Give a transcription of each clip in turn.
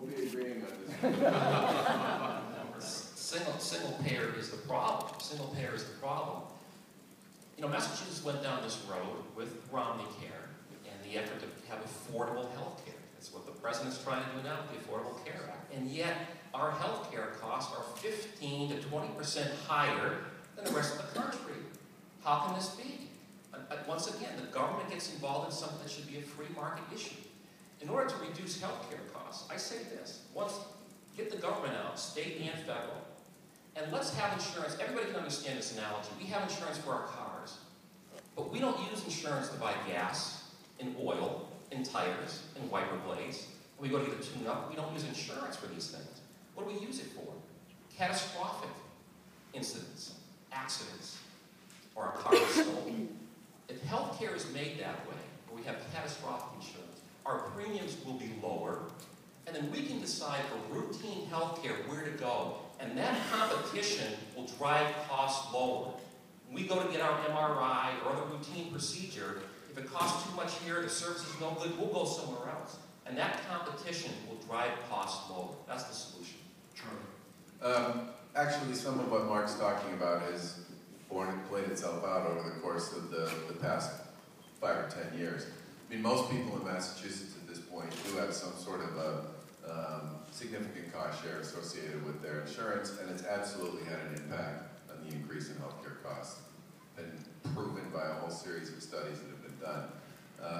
We'll be agreeing on this. Single payer is the problem. Single payer is the problem. You know, Massachusetts went down this road with Romney Care and the effort to have affordable health care. That's what the president's trying to do now with the Affordable Care Act. And yet, our health care costs are 15 to 20% higher than the rest of the country. How can this be? Once again, the government gets involved in something that should be a free market issue. In order to reduce health care costs, I say this, get the government out, state and federal, and let's have insurance. Everybody can understand this analogy. We have insurance for our cars, but we don't use insurance to buy gas and oil and tires and wiper blades. When we go to get a tune-up, we don't use insurance for these things. What do we use it for? Catastrophic incidents, accidents, or a car is stolen. If healthcare is made that way, where we have catastrophic insurance, our premiums will be lower, and then we can decide for routine healthcare where to go, and that competition will drive costs lower. When we go to get our MRI or other routine procedure, if it costs too much here, the service is no good, we'll go somewhere else. And that competition will drive costs lower. That's the solution. Charlie. Actually, some of what Mark's talking about is played itself out over the course of the past 5 or 10 years. I mean, most people in Massachusetts at this point do have some sort of a significant cost share associated with their insurance, and it's absolutely had an impact on the increase in healthcare costs. Been proven by a whole series of studies that have been done.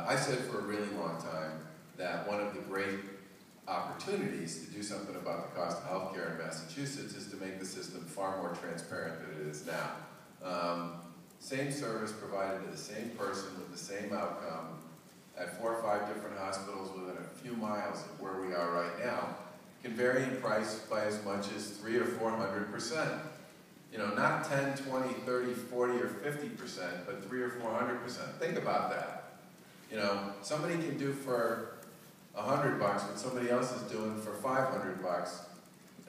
I've said for a really long time that one of the great opportunities to do something about the cost of healthcare in Massachusetts is to make the system far more transparent than it is now. Same service provided to the same person with the same outcome at 4 or 5 different hospitals within a few miles of where we are right now can vary in price by as much as 300 or 400%. You know, not 10, 20, 30, 40, or 50%, but 300 or 400%. Think about that. You know, somebody can do for $100 what somebody else is doing for $500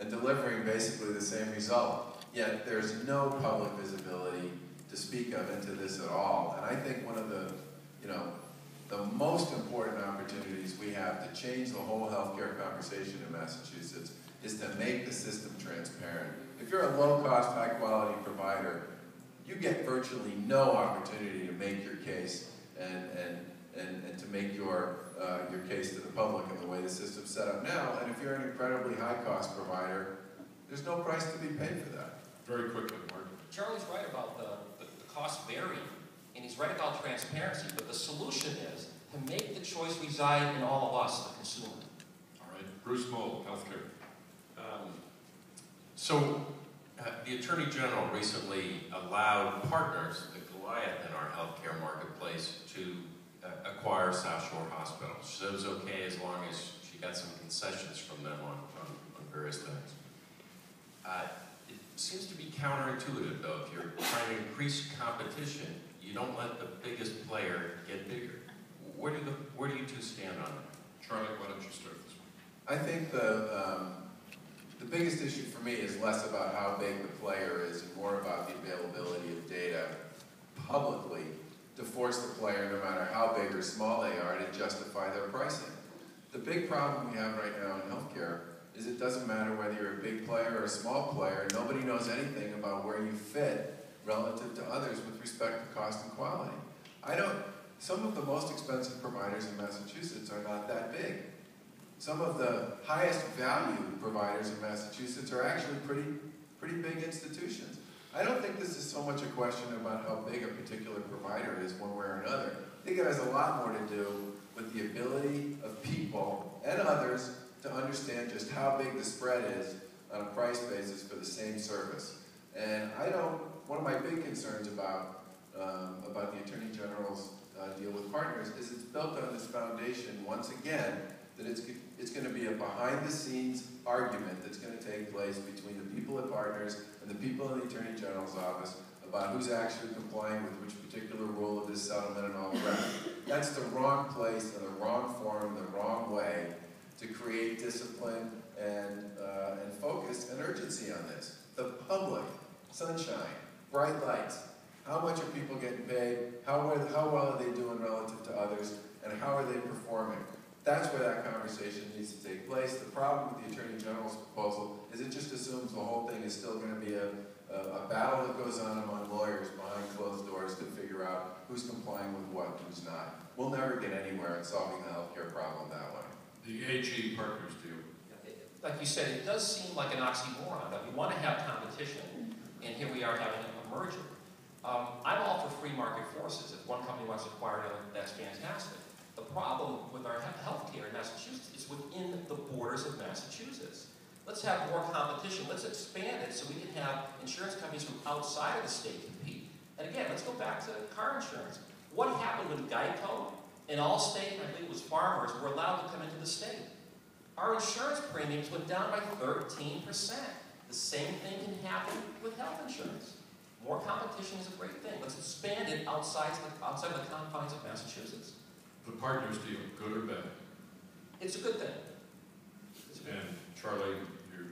and delivering basically the same result. Yet there's no public visibility to speak of into this at all. And I think one of the, the most important opportunities we have to change the whole healthcare conversation in Massachusetts is to make the system transparent. If you're a low-cost, high-quality provider, you get virtually no opportunity to make your case and to make your case to the public in the way the system's set up now. And if you're an incredibly high-cost provider, there's no price to be paid for that. Very quickly, Mark. Charlie's right about the cost varying, and he's right about transparency, but the solution is to make the choice reside in all of us, the consumer. All right. Bruce Moll, healthcare. The Attorney General recently allowed Partners, the Goliath in our healthcare marketplace, to acquire South Shore Hospital. She said it was okay as long as she got some concessions from them on various things. It seems to be counterintuitive, though. If you're trying to increase competition, you don't let the biggest player get bigger. Where do you two stand on it? Charlie, why don't you start this one? I think the biggest issue for me is less about how big the player is and more about the availability of data publicly to force the player, no matter how big or small they are, to justify their pricing. The big problem we have right now in healthcare is it doesn't matter whether you're a big player or a small player. Nobody knows anything about where you fit relative to others with respect to cost and quality. Some of the most expensive providers in Massachusetts are not that big. Some of the highest value providers in Massachusetts are actually pretty big institutions. I don't think this is so much a question about how big a particular provider is one way or another. I think it has a lot more to do with the ability of people and others to understand just how big the spread is on a price basis for the same service. And one of my big concerns about the Attorney General's deal with Partners is it's built on this foundation, once again, that it's going to be a behind-the-scenes argument that's going to take place between the people at Partners and the people in the Attorney General's office about who's actually complying with which particular rule of this settlement and all the rest. That's the wrong place and the wrong forum, the wrong way to create discipline and focus and urgency on this. The public, sunshine, bright lights. How much are people getting paid? How well are they doing relative to others? And how are they performing? That's where that conversation needs to take place. The problem with the Attorney General's proposal is it just assumes the whole thing is still going to be a battle that goes on among lawyers behind closed doors to figure out who's complying with what and who's not. We'll never get anywhere in solving the healthcare problem that way. The AG Partners deal. Like you said, it does seem like an oxymoron, that we want to have competition, and here we are having a merger. I'm all for free market forces. If one company wants to acquire another, that's fantastic. The problem with our healthcare in Massachusetts is within the borders of Massachusetts. Let's have more competition. Let's expand it so we can have insurance companies from outside of the state compete. And again, let's go back to car insurance. What happened when Geico and Allstate, and I believe it was Farmers, were allowed to come into the state? Our insurance premiums went down by 13%. The same thing can happen with health insurance. More competition is a great thing. Let's expand it outside the confines of Massachusetts. The Partners deal, good or bad? It's a good thing. And Charlie,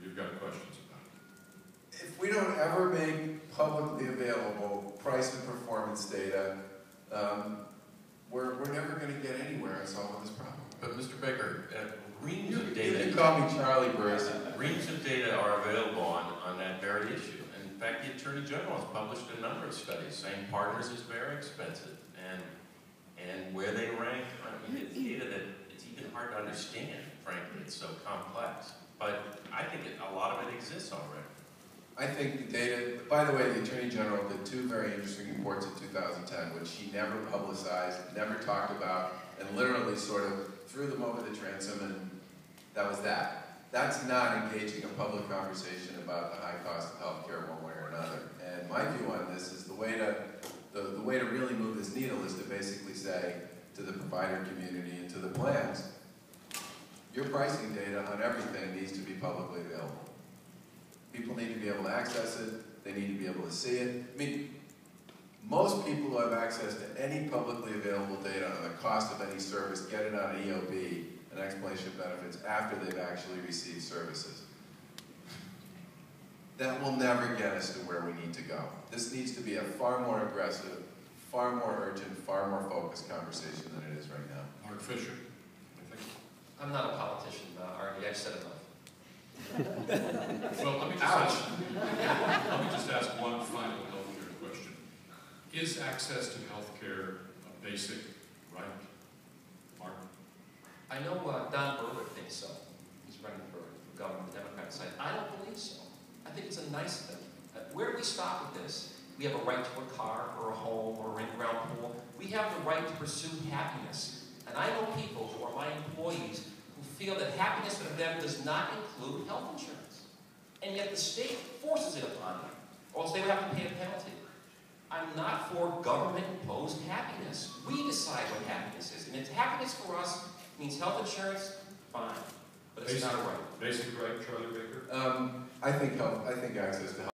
you've got questions about it. If we don't ever make publicly available price and performance data, we're never going to get anywhere in solving this problem. But Mr. Baker, reams You of data. can call me Charlie Bruce. Reams of data are available on that very issue. In fact, the Attorney General has published a number of studies saying Partners is very expensive, and where they rank, I mean, it's data that it's even hard to understand, frankly, it's so complex. But I think a lot of it exists already. I think the data, by the way, the Attorney General did two very interesting reports in 2010, which he never publicized, never talked about, and literally sort of threw them over the transom, and that was that. That's not engaging a public conversation about the high cost of healthcare one way or another. And my view on this is the way to really move this needle is to basically say to the provider community and to the plans, your pricing data on everything needs to be publicly available. People need to be able to access it. They need to be able to see it. I mean, most people who have access to any publicly available data on the cost of any service get it on EOB, an explanation of benefits, after they've actually received services. That will never get us to where we need to go. This needs to be a far more aggressive, far more urgent, far more focused conversation than it is right now. Mark Fisher, I think. I'm not a politician, Artie. I've said enough. Well, let me just ask one final healthcare question. Is access to healthcare a basic right? Mark? I know Don Berwick thinks so. He's running for governor on the Democratic side. I don't believe so. I think it's a nice thing. Where do we stop with this? We have a right to a car or a home or an in-ground pool. We have the right to pursue happiness. And I know people who are my employees who feel that happiness for them does not include health insurance. And yet the state forces it upon them, or else they would have to pay a penalty. I'm not for government-imposed happiness. We decide what happiness is. And if happiness for us means health insurance, fine. But it's not a right. Basic right, Charlie Baker? I think access to health